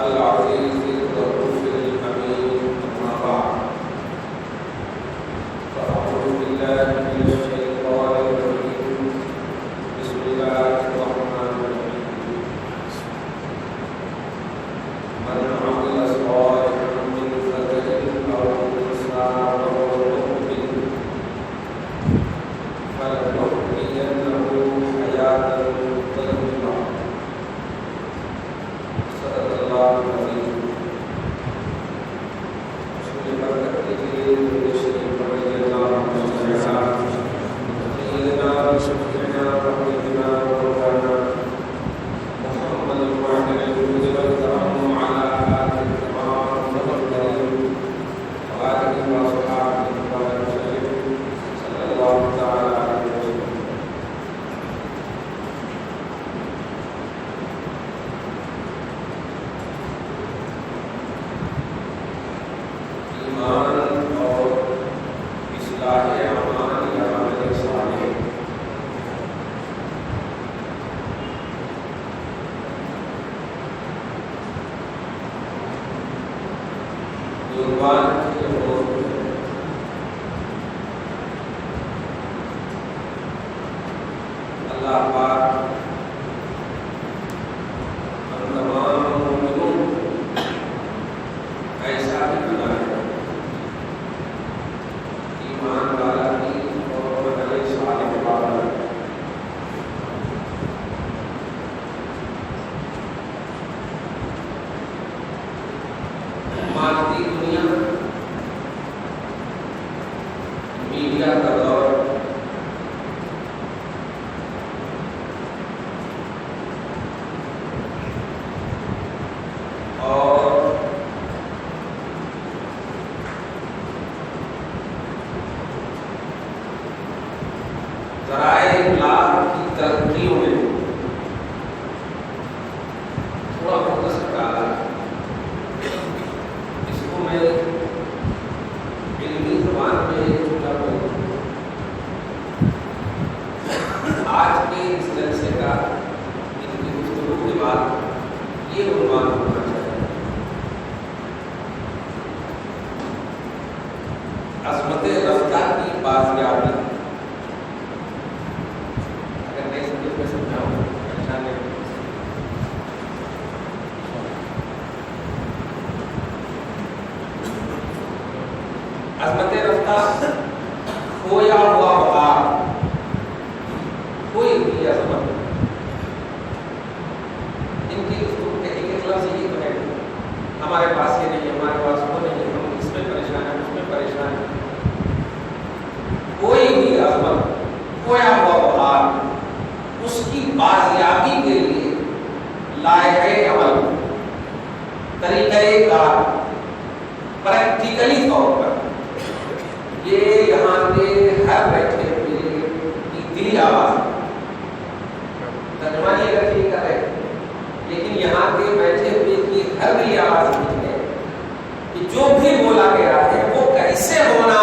العزيز الرؤوف الحميد، أما بعد فأعوذ بالله من الشيطان الرجيم. بسم الله الرحمن الرحيم. من عمل صالحا من ذكر أو أنثى وهو مؤمن فلنحيينه حياة طيبة. صدق الله العظيم. رسول برکت کے لیے تشریف فرمائیے. اللهم صل على سيدنا وشفيعنا وحبيبنا ومولانا محمد وعلى الجود والكرم وعلى آله الكرام المقدرين وآله وأصحابه وسلم صلى الله تعالى عليه وسلم. ایمان اور اصلاح اعمال یا عمل صالح عنوان کے موضوع ہے. اللہ پاک ہم تمام مومنوں ایسا ہی بنایا ایمان والا بھی اور عمل صالح والا. مادی دنیا میڈیا کا دور اور ذرائع ابلاغ کی ترقیوں میں تھوڑا مختصر ڈالا. اس کو میں علمی زبان میں چھوٹا بولوں. آج کے اس جلسے کا ان کی گفتگو کے بعد یہ عنوان ہونا چاہیے: عظمت رفتہ کی بازیابی. اگر نہیں سمجھے میں سمجھاؤں پریشان نہیں. عظمت رفتہ کھویا ہوا بہار، کوئی بھی عظمت. ان کی ایک لفظ یہ تو ہے ہمارے پاس یہ نہیں ہے، ہمارے پاس وہ نہیں ہے، ہم اس میں پریشان ہیں، اس میں پریشان ہیں. کوئی بھی عظمت کھویا ہوا بہار اس کی بازیابی کے لیے لائحہ عمل، طریقہ کار، پریکٹیکلی طور پر یہ یہاں کے ہر بیٹھے ہوئے کی دلی آواز. ترجمہ یہ اگر ٹھیک ہے لیکن یہاں کے بیٹھے ہوئے کی ہر دلی آواز یہ ہے کہ جو بھی بولا گیا ہے وہ کیسے ہونا،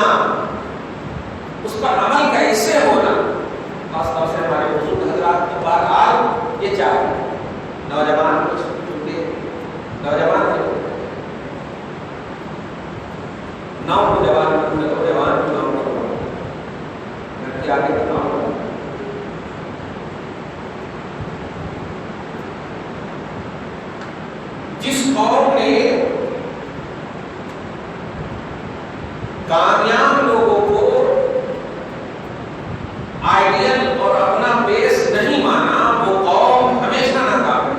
اس پر عمل کیسے ہونا. خاص طور سے ہمارے بزرگ حضرات کو بہرحال یہ چاہیے. نوجوان کچھ چونکہ نوجوان تھے، نوجوان کو نام کرو لڑکی آگے کا نام کرو. جس قوم نے کامیاب لوگوں کو آئیڈیل اور اپنا بیس نہیں مانا وہ قوم ہمیشہ ناکام ہے.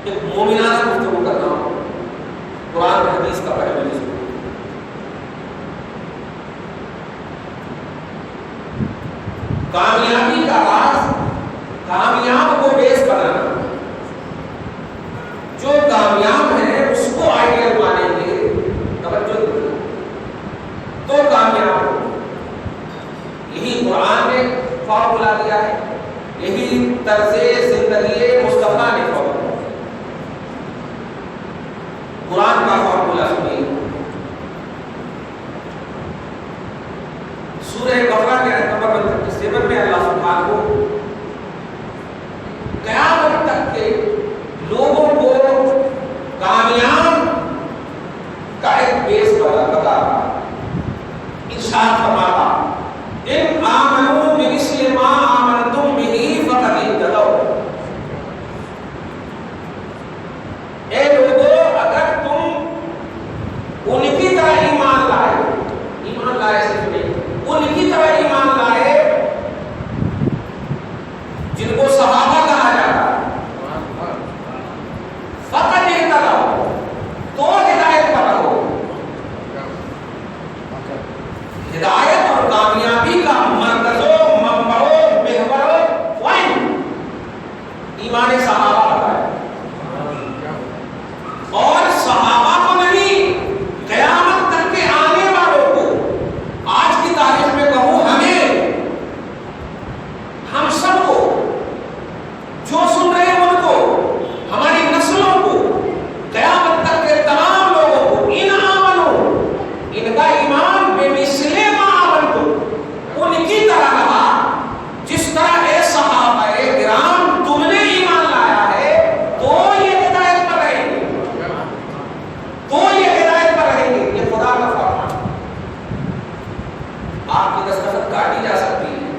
ایک مومنانہ گفتگو کرنا ہو قرآن حدیث کا پہلے نصف. کامیابی کا راز کامیاب کو بیس بنانا. جو کامیاب ہے اس کو آئیڈیل مانیں گے توجہ تو کامیاب ہو. یہی قرآن نے فارمولا دیا ہے، یہی طرز زندگی مصطفیٰ نے فارمولا. قرآن کا فارمولا سنیے. سورہ بقرہ کے آیت نمبر 137 میں اللہ سبحانہ کو قیامت تک کے ہدایت اور کامیابی کا مرکز و منبع و محور و پوائنٹ ایمان صحابہ ہوتا ہے، اور صحابہ کو نہیں، قیامت تک کے آنے والوں کو، آج کی تاریخ میں کہوں ہمیں، ہم سب کو، جو سن رہے ہیں ان کو، ہماری نسلوں کو، قیامت تک کے تمام لوگوں کو، ان آمنو، ان کا ایمان بے مثل ما آمنتم، ان کی طرح رہا جس طرح اے صحابہ کرام تم نے ایمان لایا ہے، تو یہ ہدایت پر رہیں گے، تو یہ ہدایت پر رہیں گے۔ یہ خدا کا فرمان۔ آپ کی دستخط کاٹی جا سکتی ہے،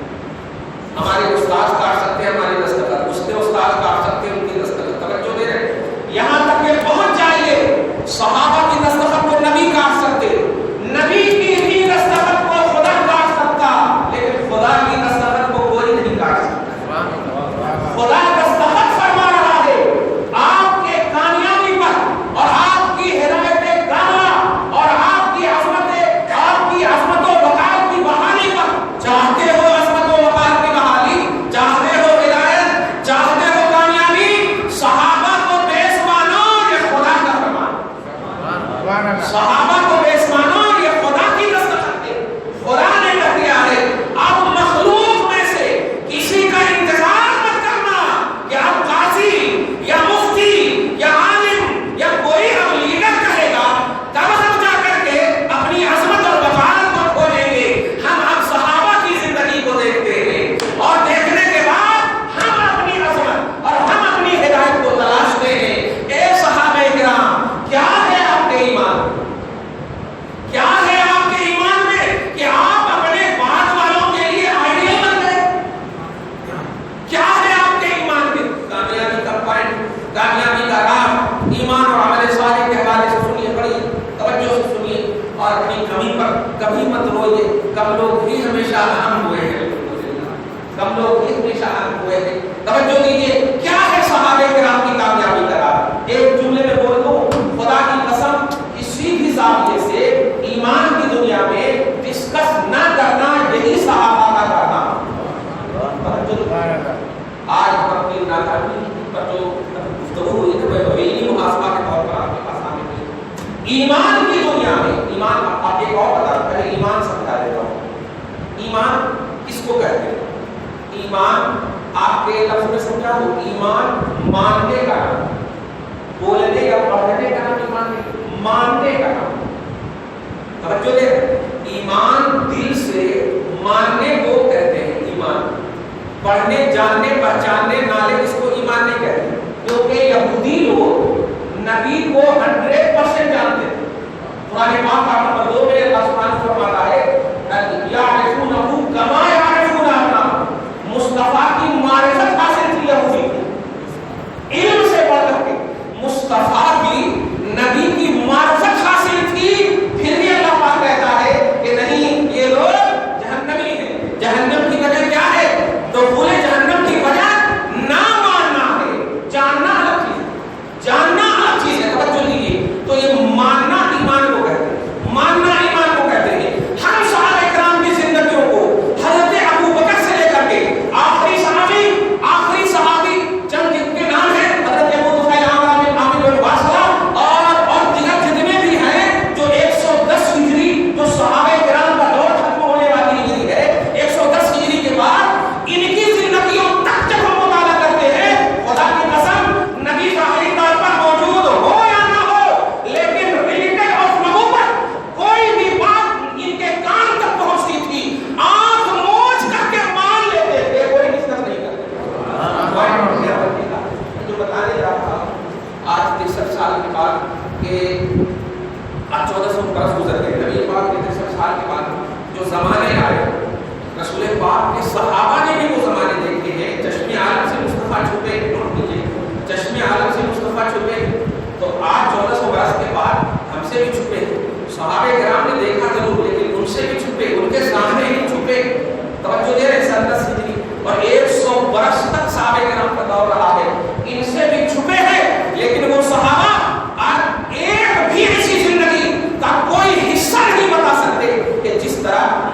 ہمارے استاد کاٹ سکتے ہیں ہماری دستخط، اس کے استاد کاٹ سکتے ہیں ان کی دستخط، توجہ دے رہے ہیں، یہاں تک کہ پہنچ جائیے صحابہ کی دستخط کو نبی کاٹ سکتے، نبی کی بھی دستخط کو خدا کاٹ سکتا، لیکن خدا کی دستخط کو کوئی نہیں کاٹ سکتا۔ خدا دستخط فرما رہا ہے آپ کے کامیابی پر، اور آپ کی ہدایت کاملہ، اور آپ کی عظمت و وقار کی بحالی پر۔ چاہتے ہو عظمت و وقار کی بحالی، چاہتے ہو ہدایت، چاہتے ہو کامیابی، صحابہ کو بیس مانو، یہ خدا کا فرمان۔ صحابہ کو بیس مانو، یہ خدا کی دستخط ہے، خدا نے کر دیا ہے۔ اب مخلوق میں سے کسی کا انتظار مت کرنا کہ اب قاضی یا مفتی یا عالم یا کوئی اب لیڈر کہے گا، تب ہم جا کر کے اپنی عظمت اور وقارت کو کھولیں گے۔ ہم اب صحابہ کی زندگی کو دیکھتے ہیں، اور دیکھنے کے بعد ہم اپنی عظمت اور ہم اپنی ہدایت کو تلاشتے ہیں۔ اے صحابہ کرام، کیا ہے آپ کے ایمان؟ کیا ہے آپ کے ایمان میں کہ آپ اپنے بعد والوں کے لیے آئیڈیل بن گئے؟ کیا ہے آپ کے ایمان میں؟ کامیابی کا پوائنٹ، کامیابی کا راہ ایمان اور عمل صالح کے حوالے سے سنیے، بڑی توجہ سے سنیے، اور اپنی کمی پر کبھی مت روئیے۔ کم لوگ ہی ہمیشہ اہم ہوئے ہیں، کم لوگ ہی ہمیشہ اہم ہوئے ہیں۔ توجہ دیجیے، کیا ہے صحابہ کرام کی کامیابی کا راہ؟ ایک جملے میں بول دوں، خدا کی قسم، کسی بھی زاویے سے ایمان کی دنیا میں ڈسکس نہ کرنا، یہی صحابہ کا کرنا۔ آج ہم اپنی ناکامی پر جو گفتگو ہوئی ہے وہ علمی محاسبہ کے طور پر آپ کے پاس آنے کی، ایمان کی دنیا میں، ایمان آپ ایک اور بتا، پہلے ایمان سمجھا دیتا ہوں۔ ایمان کس کو کہتے ہیں؟ ایمان آپ کے لفظ میں سمجھا دو، ایمان ماننے کا نام، بولنے یا پڑھنے کا نام ایمان نہیں، ماننے کا نام۔ توجہ دے، ایمان دل سے ماننے کو کہتے ہیں ایمان، پڑھنے جاننے پہچاننے نالے اس کو ایمان نہیں کہتے، کیونکہ یہودی لوگ نبی کو 100% جانتے تھے۔ قرآن پاک کا نمبر 2 میں اللہ سبحانہ فرماتا ہے یعرفونہ کما یعرفون ابناءہم، مصطفیٰ کی معرفت حاصل کی یہودی کو، علم سے پڑھ کر کے مصطفیٰ کی نبی کی معرفت حاصل تھی، پھر بھی اللہ پاک کہتا ہے کہ نہیں، یہ لوگ جہنمی ہیں۔ جہنم کی وجہ کیا ہے؟ دخول جہنم کی وجہ نہ ماننا ہے، جاننا الگ چیز ہے، جاننا الگ چیز ہے۔ توجہ دیجیے، تو یہ ماننا ایمان کو کہتے ہیں، ماننا ایمان کو کہتے ہیں۔ ہم صحابہ کرام کی زندگیوں کو حضرت ابو بکر سے لے کر کے آخری صحابی چند جن کے نام ہیں، حضرت ابو طفیل عامر بن واسلہ اور دیگر جتنے بھی ہیں، جو 110 ہجری جو صحابہ کرام کا دور ختم ہونے والی ہجری ہے، 110 ہجری کے بعد ان کی زندگیوں تک جب ہم مطالعہ کرتے ہیں، خدا کی قسم، نبی ظاہری طور پر موجود ہو یا نہ ہو، لیکن ریلیٹڈ آف نبوت کوئی بھی بات ان کے کان تک پہنچتی تھی، آنکھ موچ کر کے مان لیتے تھے، کوئی ڈسکس نہیں کرتے۔ جو بتانے جا رہا آج 63 سال کے بعد کہ 1400 برس گزر گئے، نبی پاک کے 63 سال کے بعد جو زمانے آئے، رسول پاک کے صحابہ نے بھی وہ زمانے دیکھے ہیں۔ چشم عالم سے مصطفیٰ چھپے، نوٹ کیجیے، چشم عالم سے مصطفیٰ چھپے، تو آج 1400 برس کے بعد ہم سے بھی چھپے۔ صحابہ کرام نے دیکھا ضرور، لیکن ان سے بھی چھپے، ان کے سامنے ہی چھپے۔ توجہ دے رہے 10 ہجری اور 100 برس تک صحابہ کرام کا دور رہا ہے، ان سے بھی چھپے ہیں، لیکن وہ صحابہ آج ایک بھی ایسی زندگی کا کوئی حصہ نہیں بتا سکتے کہ جس طرح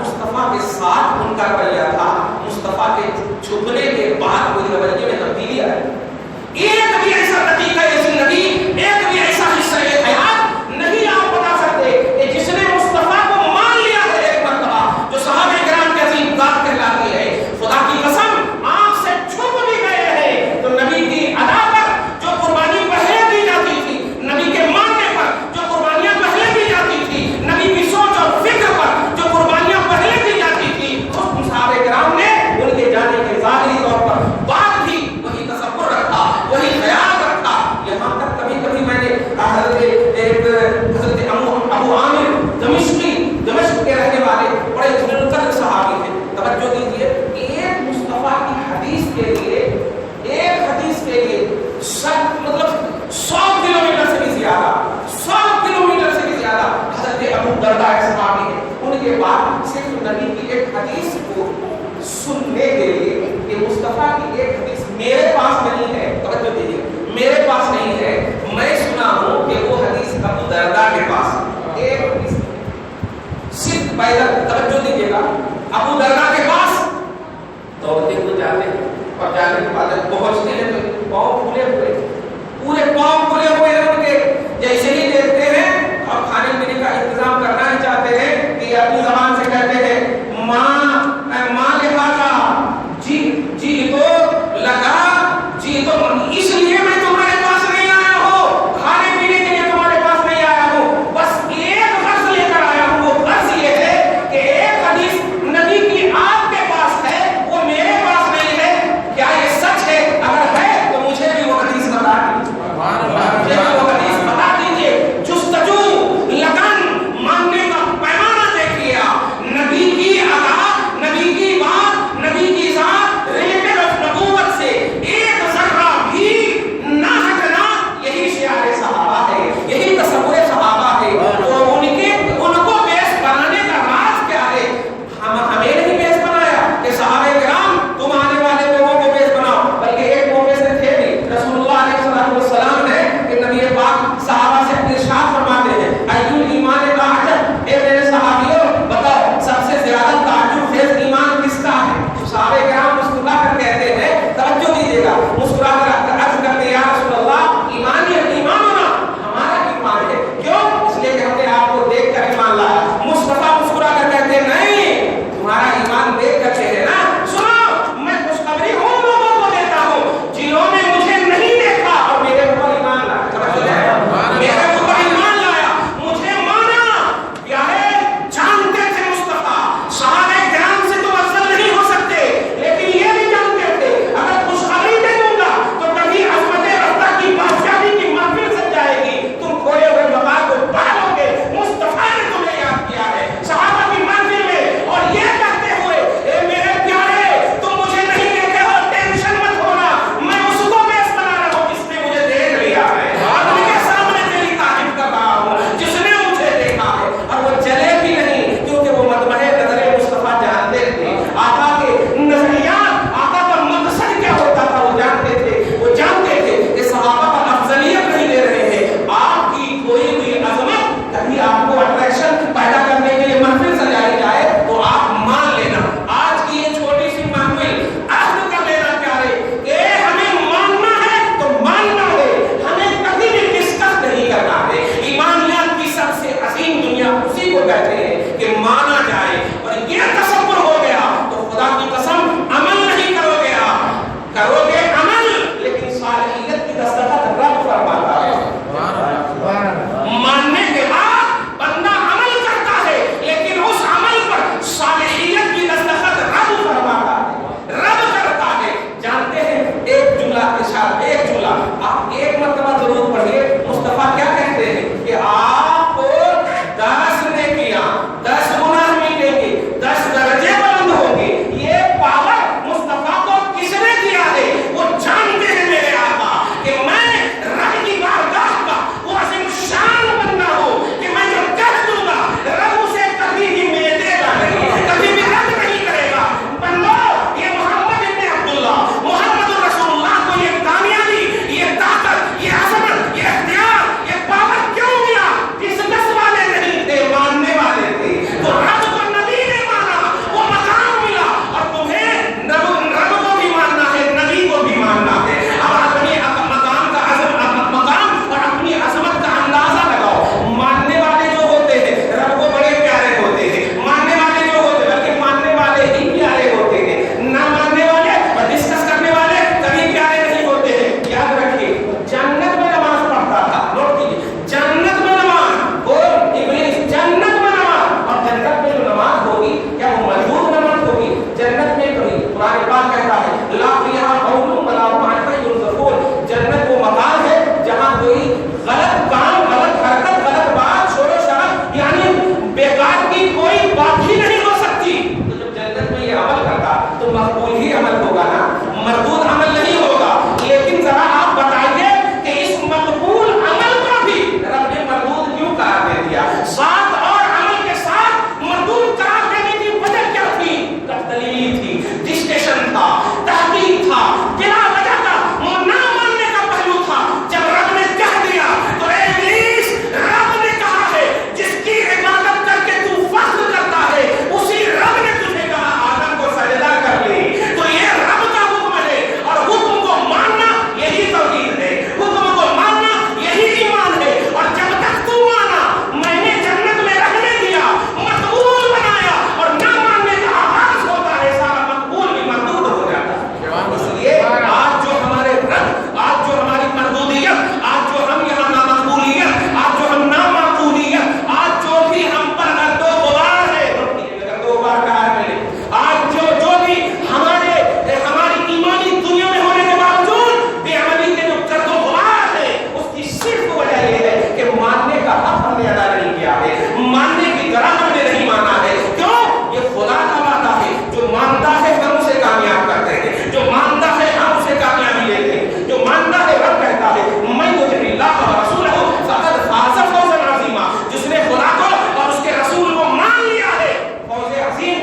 بعد صرف نبی کی ایک حدیث کو سننے کے لیے کہ مصطفیٰ کی ایک حدیث میرے پاس نہیں ہے، توجہ دیجیے، میرے پاس نہیں ہے، میں سنا ہوں کہ وہ حدیث ابو درداء کے پاس ہے، ایک حدیث صرف پیدل، توجہ دیجیے گا، ابو درداء کے پاس دوڑتے ہوئے جاتے ہیں اور جانے کے بعد پہنچتے ہیں تو پاؤں پھولے ہوئے، پورے پاؤں پھولے ہوئے ہیں ان کے، جیسے ہی دیکھتے ہیں اور کھانے پینے کا انتظام کرنا ہی چاہتے ہیں کہ اپنی زبان سے کہتے ہیں ماں لہٰذا جی تو لگا جی تو اس لیے میں تمہارے پاس نہیں آیا ہوں، کھانے پینے کے لیے تمہارے پاس نہیں آیا ہوں، بس ایک غرض لے کر آیا ہوں، وہ غرض یہ ہے کہ ایک حدیث نبی کی آپ کے پاس ہے، وہ میرے پاس نہیں ہے، کیا یہ سچ ہے؟ اگر ہے تو مجھے بھی وہ حدیث بتا دیجیے، مجھے بھی وہ حدیث بتا دیجیے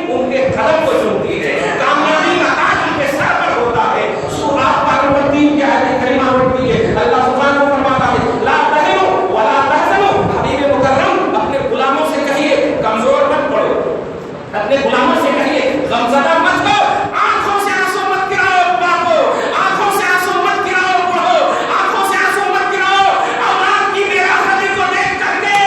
ان کے قدم کو چومتی ہے، کامیابی کا تاج ان کے سر پر ہوتا ہے۔ سورہ پاروتی کی آیت کریمہ پڑھتی ہے، اللہ سبحانہ و فرماتا ہے لا تہنوا ولا تحزنوا، حبیب مکرم اپنے غلاموں سے کہیے کمزور مت پڑو، اپنے غلاموں سے کہیے غمزدہ مت ہو، آنکھوں سے آنسو مت گراؤ باپو، آنکھوں سے آنسو مت گراؤ پڑھو، آنکھوں سے آنسو مت گراؤ۔ اولاد کی بےراحتی کو دیکھ کر کے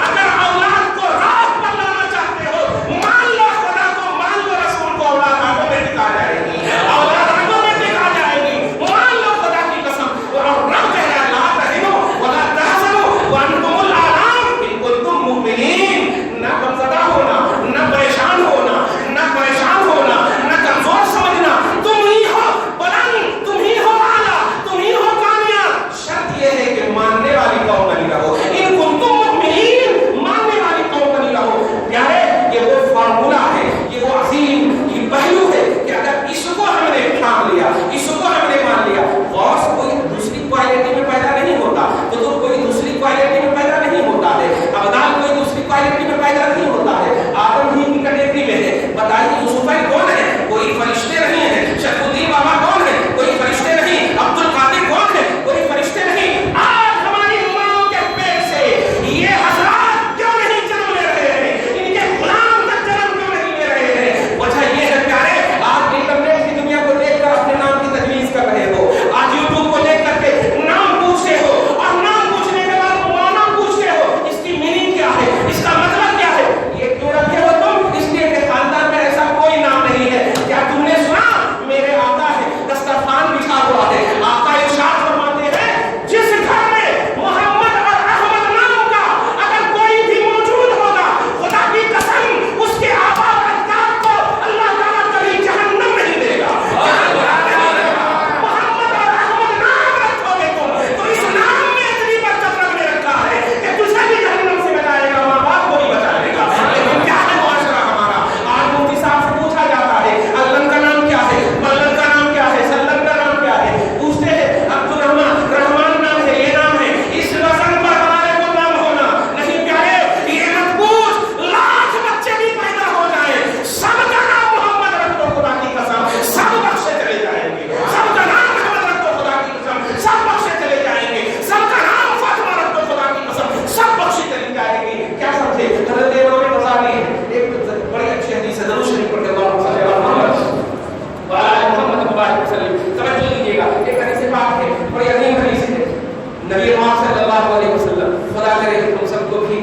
اگر اولاد کو راہ پر لانا چاہتے ہو، مان لو خدا کو، مان لو رسول کو، اولاد آنکھوں میں دکھا جائے گی، اولاد آنکھوں میں دکھا جائے گی، مان لو خدا کی قسم۔ اور رب کہہ رہا ہے لا تہنوا ولا تحزنوا وانتم الاعلام ان کنتم مؤمنین، نہ غمزدہ ہونا، نہ پریشان ہونا، نہ پریشان ہونا، نہ کمزور سمجھنا، تم ہی ہو بلند، تم ہی ہو اعلیٰ، تم ہی ہو کامیاب۔ شرط یہ ہے کہ ماننے والی قوم بنی رہو، ان کنتم مؤمنین، ماننے والی قوم بنی رہو۔ پیارے یہ وہ فارمولہ ہے، یہ وہ عظیم یہ پہلو ہے کہ اگر اس کو ہم نے تھام لیا، اس کو ہم نے مان لیا، غوث کوئی دوسری کوالٹی میں پیدا نہیں ہوتا، تو کوئی دوسری کوالٹی میں پیدا نہیں ہوتا ہے، ابدال کوئی دوسری کوالٹی میں پیدا نہیں ہوتا ہے، آدم ہی کی کیٹیگری میں ہے۔ بتائیے یوسفین کون ہے؟ کوئی فرشتے نہیں ہیں۔ شرف الدین بابا کون ہے؟ کوئی فرشتے نہیں۔ عبد القادر کون ہے؟ کوئی فرشتے نہیں۔ آج ہماری ماؤں کے پیٹ سے یہ حضرات کیوں نہیں جنم لے رہے ہیں؟ ان کے غلام تک جنم کیوں نہیں لے رہے ہیں؟ وجہ یہ ہے پیارے، آج انٹرنیٹ کی دنیا کو دیکھ کر اپنے نام کی تجویز کر رہے ہو، آج یوٹیوب کو دیکھ کر کے نام پوچھتے ہو، اور نام پوچھنے کے بعد معنی پوچھتے ہو، اس کی میننگ کیا ہے، اس کا مطلب کیا ہے؟ یہ کیوں رکھے ہو تم؟ اس لیے کہ خاندان میں ایسا کوئی نام نہیں ہے۔ کیا تم نے سنا میرے آقا ہے، دسترخوان بچھا ہوا ہے، آقا ارشاد فرماتے ہیں جس گھر میں محمد اور احمد نام کا اگر کوئی بھی موجود ہوگا، خدا کی قسم اس کے آبا و اجداد کو اللہ تعالیٰ کبھی جہنم نہیں دے گا۔ محمد اور احمد نام رکھو گے تم، تو اس نام میں اتنی برکت رب نے رکھا ہے کہ تجھے بھی جہنم سے بچائے گا، ماں باپ کو بھی بچائے گا۔ لیکن کیا ہے معاشرہ ہمارا؟ آج مفتی صاحب سے پوچھا جاتا ہے علم کا نام کیا ہے، ملک کا نام کیا ہے، سلم کا نام کیا ہے، پوچھتے ہیں عبد الرحمان، رحمان نام ہے، یہ نام ہے، اس وزن پر ہمارے کو نام ہونا نہیں پیارے، یہ مت پوچھ، لاکھ بچے بھی پیدا ہو جائیں، سب کا نام محمد رکھ دو خدا کی قسم، سب بخشے چلے جائیں گے، سب کا نام محمد رکھ دو خدا کی قسم، سب بخشے چلے جائیں گے، سب کا نام فاطمہ رکھ دو خدا کی قسم، سب بخشے چلی جائیں گی۔ کیا سمجھے؟ حضرت امام غزالی ایک بڑی اچھی حدیث ہے، ضرور شریف پڑھ کے اللہم صلی علی محمد وعلی محمد مبارک وسلم، توجہ دیجیے گا، ایک حدیث پاک ہے، بڑی عظیم حدیث ہے، نبی پاک صلی اللہ علیہ وسلم، خدا کرے کہ تم سب کو بھی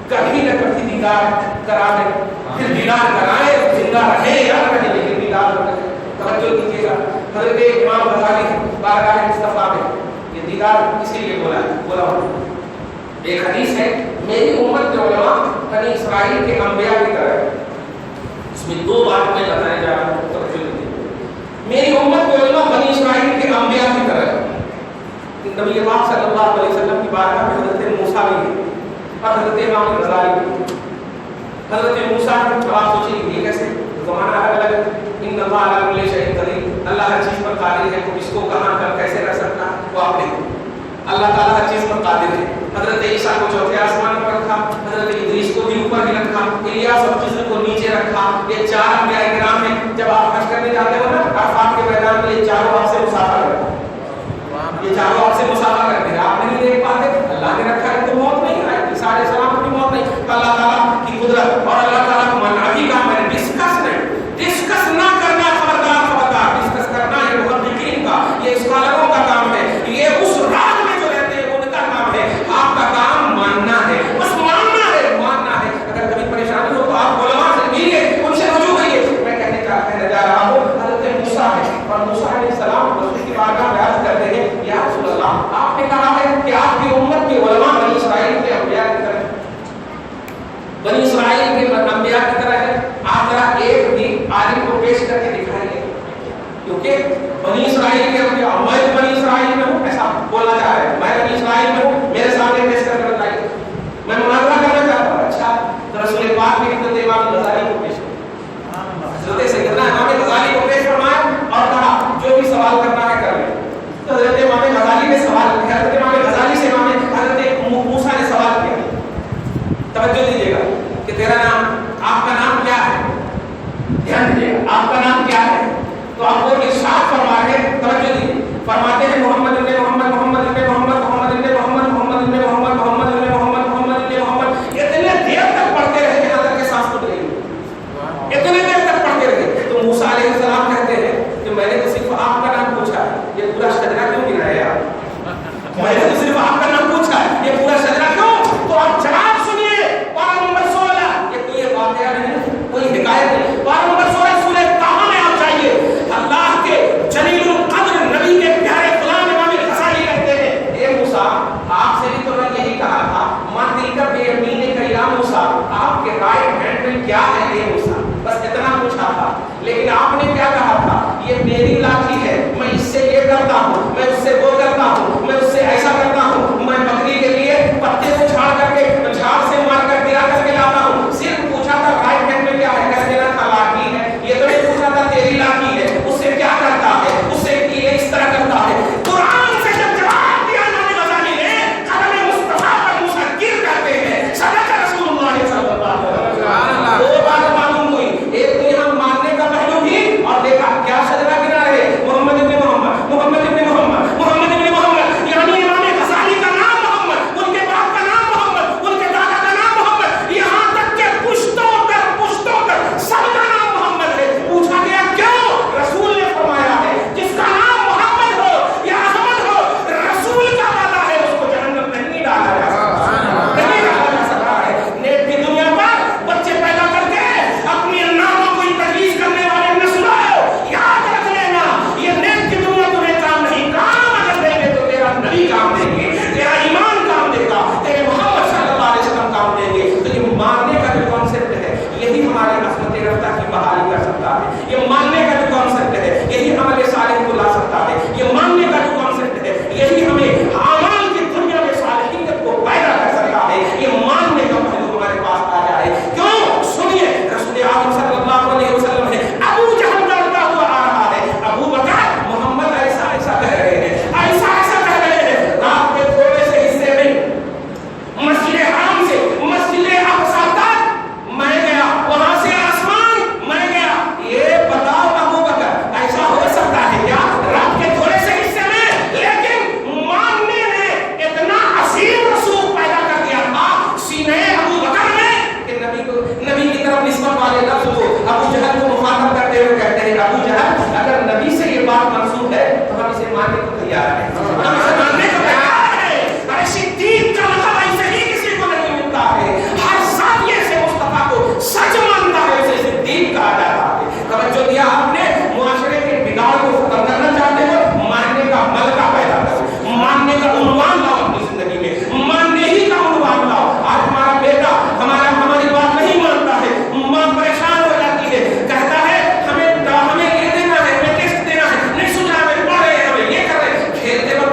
کبھی نہ کبھی دیدار کرا دے، پھر دیدار کرائے، زندہ رہے یا نہ رہے لیکن دیدار کرے۔ توجہ دیجیے گا، حضرت امام غزالی بارگاہ مصطفیٰ میں یہ دیدار اسی لیے بولا ایک حدیث ہے، میری امت کے علماء بنی اسرائیل کے انبیاء کی طرح ہے۔ اس میں دو بات میں بتایا جا رہا ہوں، توجہ دیجیے، میری امت کے علماء بنی اسرائیل کے انبیاء کی طرح ہے۔ نبی پاک صلی اللہ علیہ وسلم کی بارگاہ میں حضرت موسیٰ بھی ہے اور حضرت امام غزالی بھی۔ حضرت موسیٰ آپ سوچیے یہ کیسے، زمانہ الگ الگ ہے، ان اللہ علی کل شیء قدیر، اللہ ہر چیز پر قادر ہے، تو اس کو کہاں کب کیسے رکھ سکتا ہے وہ آپ دیکھیں، اللہ تعالیٰ ہر چیز پر قادر ہے۔ حضرت عیسیٰ کو چوتھے آسمان پر رکھا، حضرت ادریس کو بھی اوپر ہی رکھا، الیاس اور خضر کو نیچے رکھا۔ یہ چار انبیاء کرام ہیں، جب آپ حج کرنے جاتے ہو نا عرفات کے میدان میں، یہ چاروں آپ سے مسافر کرتے ہیں، یہ چاروں آپ سے مسافر کرتے ہیں، آپ نہیں دیکھ پاتے، اللہ نے رکھا ہے تو موت نہیں آئی، سارے سلام کی موت نہیں، اللہ تعالیٰ کی قدرت اور اللہ تعالیٰ کو ماننا بھی کام ہے، ڈسکس نہ کرنا، خبردار ڈسکس کرنا یہ محققین کا، یہ اسکالروں کا کام ہے، یہ اس راج میں جو رہتے ہیں ان کا کام ہے، آپ کا کام ماننا ہے، بس ماننا ہے۔ اگر کبھی پریشانی ہو تو آپ علماء سے ملیے، ان سے رجوع کریے۔ میں کہنے جا رہا ہوں حضرت موسیٰ ہے، اور موسیٰ علیہ السلام رسول کی بارگاہ میں عرض کرتے ہیں یا رسول اللہ، آپ نے کہا ہے کہ آپ کی امت کے علماء بنی اسرائیل کے انبیاء کی طرح، بنی اسرائیل کے یہ ماننے کا جو کانسیپٹ ہے یہی عمل صالح کو لا سکتا ہے. یہ ماننے کا جو کانسیپٹ ہے یہی ہمیں اعمال کی دنیا میں صالحیت کو پیدا کر سکتا ہے. یہ ماننے کا پہلو ہمارے پاس آ جائے. کیوں؟ سنیے رسول اعظم صلی اللہ علیہ وسلم نے ابو جہل ڈرتا ہوا آ رہا ہے. ابو بکر محمد ایسا ایسا کہہ رہے ہیں, ایسا ایسا کہہ رہے ہیں. رات کے تھوڑے سے حصے میں مسجد حرام سے مسجد اقصی تک میں گیا, وہاں سے آسمان میں گیا. یہ بتاؤ ابو بکر ایسا ہو سکتا ہے کیا رات کے تھوڑے سے حصے میں؟ لیکن ماننے نے اتنا عظیم رسوخ پیدا کر دیا تھا سینے ابو بکر میں کہ نبی کی طرف نسبت والے لفظ کو ابو جہل کو مخاطب کرتے ہوئے کہتے ہیں ابو جہل اگر نبی سے یہ بات منسوب ہے تو ہم اسے ماننے کو تیار ہیں, ہم اسے ماننے کو تیار ہیں. ارے صدیق کا لقب ایسے ہی کسی کو نہیں ملتا ہے. ہر زاویے سے مصطفیٰ کو سچ مانتا ہے اسے صدیق کہا جاتا ہے. توجہ دیا آپ نے, معاشرے کے بگاڑ کو ختم کرنا چاہتے ہو, ماننے کا ملکہ پیدا کرو, ماننے کا عنوان لاؤ اپنی زندگی میں, ماننے ہی کا عنوان لاؤ. آج ہمارا بیٹا ہماری بات نہیں مانتا ہے, ماں پریشان ہو جاتی ہے, کہتا ہے ہمیں یہ دینا ہے, ہمیں ٹیسٹ دینا ہے, نہیں سنا, ہمیں پڑھ رہے ہیں, ہمیں یہ کر رہے ہیں. کھیلتے وقت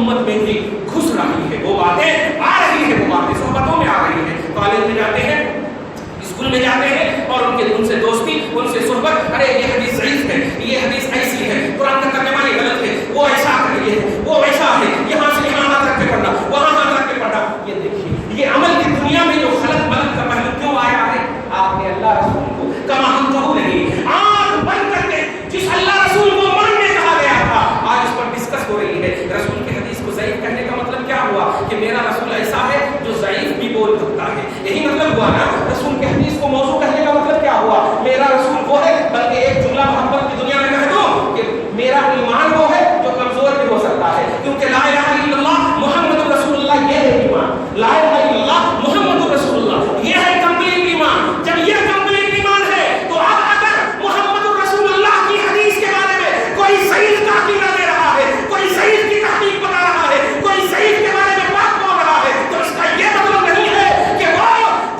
امت میں بھی گھس رہی ہے، وہ باتیں آ رہی ہے، وہ باتیں صحبتوں میں آ رہی ہے. کالج میں جاتے ہیں، اسکول میں جاتے ہیں اور ان سے دوستی، ان سے صحبت، ارے یہ حدیث ضعیف ہے، یہ حدیث ایسی ہے، قرآن کا ترجمہ یہ غلط ہے، وہ ایسا ہے، وہ ویسا ہے، یہاں سے یہاں ہاتھ رکھ کے پڑھنا، وہاں ہاتھ رکھ کے پڑھنا. یہ دیکھیے یہ عمل کی دنیا میں جو خلق ملک کا پہلو کیوں آیا ہے؟ آپ نے اللہ رسول کو کما ہم کہو نہیں، آنکھ بند کر کے جس اللہ رسول کو ماننے کہا گیا تھا آج اس پر ڈسکس ہو رہی ہے. رسول کی حدیث کو ضعیف کہنے کا مطلب کیا ہوا؟ کہ میرا رسول ایسا ہے جو ضعیف بھی بول سکتا ہے، یہی مطلب ہوا نا. رسول کی حدیث کو موضوع کہنے کا مطلب کیا ہوا؟ میرا رسول وہ ہے، بلکہ ایک جملہ محبت کی دنیا میں کہہ دو کہ میرا ایمان وہ ہے جو کمزور بھی ہو سکتا ہے، کیونکہ لا الہ الا اللہ محمد رسول اللہ یہ ہے ایمان. لا الہ الا اللہ محمد رسول اللہ یہ ہے کمپلیٹ ایمان. جب یہ کمپلیٹ ایمان ہے تو اب اگر محمد رسول اللہ کی حدیث کے بارے میں کوئی صحیح تحقیق دے رہا ہے، کوئی صحیح کی تحقیق بتا رہا ہے، کوئی صحیح کے بارے میں بات بول رہا ہے، تو اس کا یہ مطلب نہیں ہے کہ وہ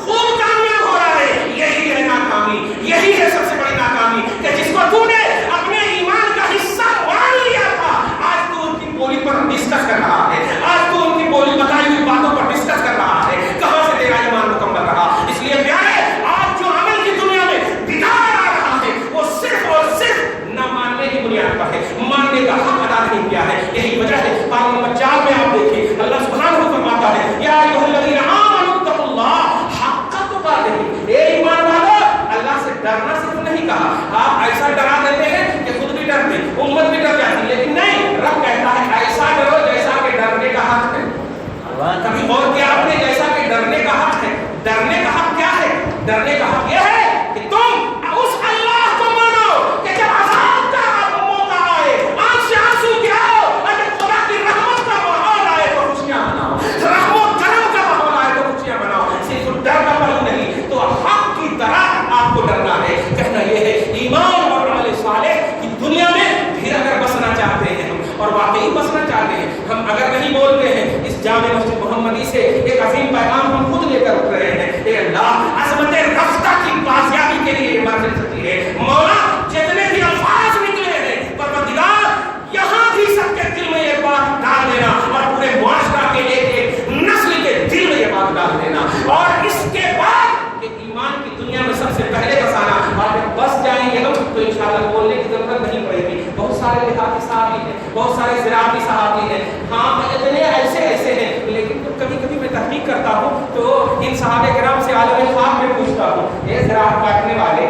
خوب کامیاب ہو رہا ہے. یہی ہے ناکامی، یہی ہے سب سے بڑی ناکامی کہ جس کو تو نے اپنے ایمان کا حصہ مان لیا تھا، آج تو ان کی بولی پر ڈسکس کر رہا ہے، آج تو ان کی بولی بتائی ہوئی باتوں پر ڈسکس کر رہا ہے. کہاں سے تیرا ایمان مکمل رہا؟ اس لیے پیارے آج جو عمل کی دنیا میں بگاڑ آ رہا ہے وہ صرف اور صرف نہ ماننے کی بنیاد پر ہے، ماننے کا حق ادا نہیں کیا ہے. یہی وجہ ہے پارہ نمبر 4 میں آپ دیکھیں اللہ سبحانہ و فرماتا ہے یا ایھا الذین آمنوا اتقوا اللہ حق تقاتہ. اے ایمان والو، اللہ سے ڈرنا صرف نہیں کہا. آپ ایسا ڈرا دیتے ہیں کہ خود بھی ڈرتے، امت بھی ڈر جاتی، لیکن نہیں، رب کہتا ہے ایسا ڈرو جیسا کہ ڈرنے کا حق ہے. کبھی غور کیا آپ نے جیسا کہ ڈرنے کا حق ہے؟ ڈرنے کا حق کیا ہے؟ ڈرنے کا حق یہ ہے کہ تم اس اللہ کو مانو کہ جب عذاب کا موقع آئے، آنکھ سے آنسو گراؤ، اگر خدا کی رحمت کا ماحول آئے تو خوشیاں مناؤ، رحم و کرم کا ماحول آئے تو خوشیاں مناؤ. صرف ڈر کا پہلو نہیں، تو حق کی طرح آپ کو ڈرنا ہے. کہنا یہ ہے ایمان اور عمل صالح کی دنیا میں پھر اگر بسنا چاہتے ہیں ہم، اور واقعی بسنا چاہتے ہیں ہم، اگر نہیں بولتے ہیں اس جامع مسجد محمدی سے ایک عظیم پیغام ہم خود لے کر اٹھ رہے ہیں. اے اللہ، عظمت رفتہ کی بازیابی کے لیے ایمرجنسی ہے. مولا جتنے بھی الفاظ نکلے ہیں پروردگار یہاں بھی سب کے دل میں یہ بات ڈال دینا، اور پورے معاشرہ کے ایک نسل کے دل میں یہ بات ڈال دینا، اور اس کے بعد کہ ایمان کی دنیا میں سب سے پہلے بسانا. اور جب بس جائیں گے ہم تو انشاءاللہ بولنے کی ضرورت نہیں پڑے گی. بہت سارے دیہاتی صحابی ہیں، بہت سارے زراعتی صحابی ہیں، ہاں اتنے ایسے ہیں، لیکن کبھی کبھی میں تحقیق کرتا ہوں تو ان صحابہ کرام سے عالم خاک میں پوچھتا ہوں، اے زراعت کاٹنے والے،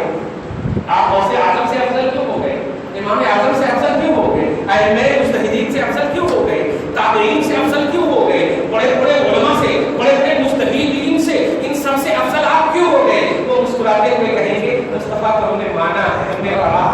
آپ غوث اعظم سے افضل کیوں ہو گئے؟ امام اعظم سے افضل کیوں ہو گئے؟ ائمہ مجتہدین سے افضل کیوں ہو گئے؟ تابعین سے افضل کیوں ہو گئے؟ بڑے بڑے علماء سے، بڑے بڑے مجتہدین سے، ان سب سے افضل آپ کیوں ہو گئے؟ وہ مسکراتے ہوئے کہیں گے مصطفیٰ کو ہم نے مانا ہے، ہم نے پڑھا.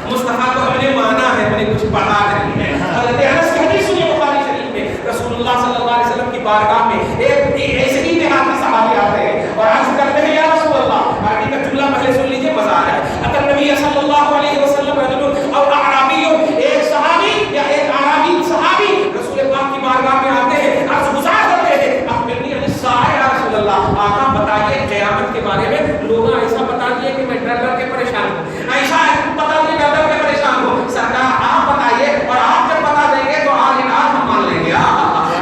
مصطفیٰ کو ہم نے مانا ہے، ہم نے کچھ پڑھا نہیں ہے. حضرت انس کی حدیث سنیے بخاری شریف میں، رسول اللہ صلی اللہ علیہ وسلم کی بارگاہ میں ایک ایسے ہی دیہاتی صحابی آتے ہیں اور عرض کرتے ہیں یا رسول اللہ، آگے کا جملہ پہلے سن لیجیے، مزہ آ جائے. اگر نبی صلی اللہ علیہ وسلم رجل اور اعرابی، ایک صحابی یا ایک اعرابی صحابی رسول پاک کی بارگاہ میں آتے ہیں، عرض گزار ہوتے ہیں اخبرنی عن الساعہ یا رسول اللہ، آقا بتائیے قیامت کے بارے میں. لوگ ایسا بتا دیے کہ میں ڈر ڈر کے پریشان ہوں، ایسا بتا دیے ڈر ڈر کے پریشان ہوں. سرکار آپ بتائیے، اور آپ جب بتا دیں گے تو آج ہم مان لیں گے.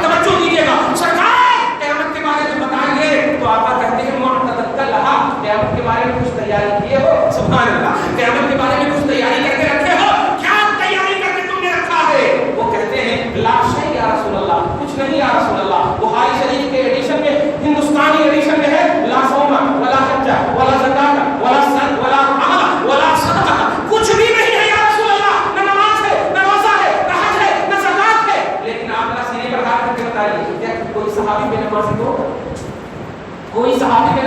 توجہ دیجیے گا، سرکار قیامت کے بارے میں بتائیے تو آقا کہتے ہیں معتدت لہا، قیامت کے بارے میں کچھ تیاری کیے ہو؟ سبحان اللہ، قیامت کے بارے میں کچھ تیاری کر کے رکھے ہو؟ کیا تیاری کر کے تم نے رکھا ہے؟ وہ کہتے ہیں لا شیء یا رسول اللہ، کچھ نہیں یا رسول اللہ. بخاری شریف کے ایڈیشن میں، ہندوستانی ایڈیشن میں ہے لا صوم ولا حج ولا زکات ولا صدقہ ولا عمل ولا صدقہ، کچھ بھی نہیں ہے یا رسول اللہ، نہ نماز ہے، نہ روزہ ہے، نہ حج ہے، نہ زکات ہے. لیکن آپ ذرا سینے پر ہاتھ رکھ کے بتائیے کیا کوئی صحابی بے نمازی ہو؟ کوئی صحابی بے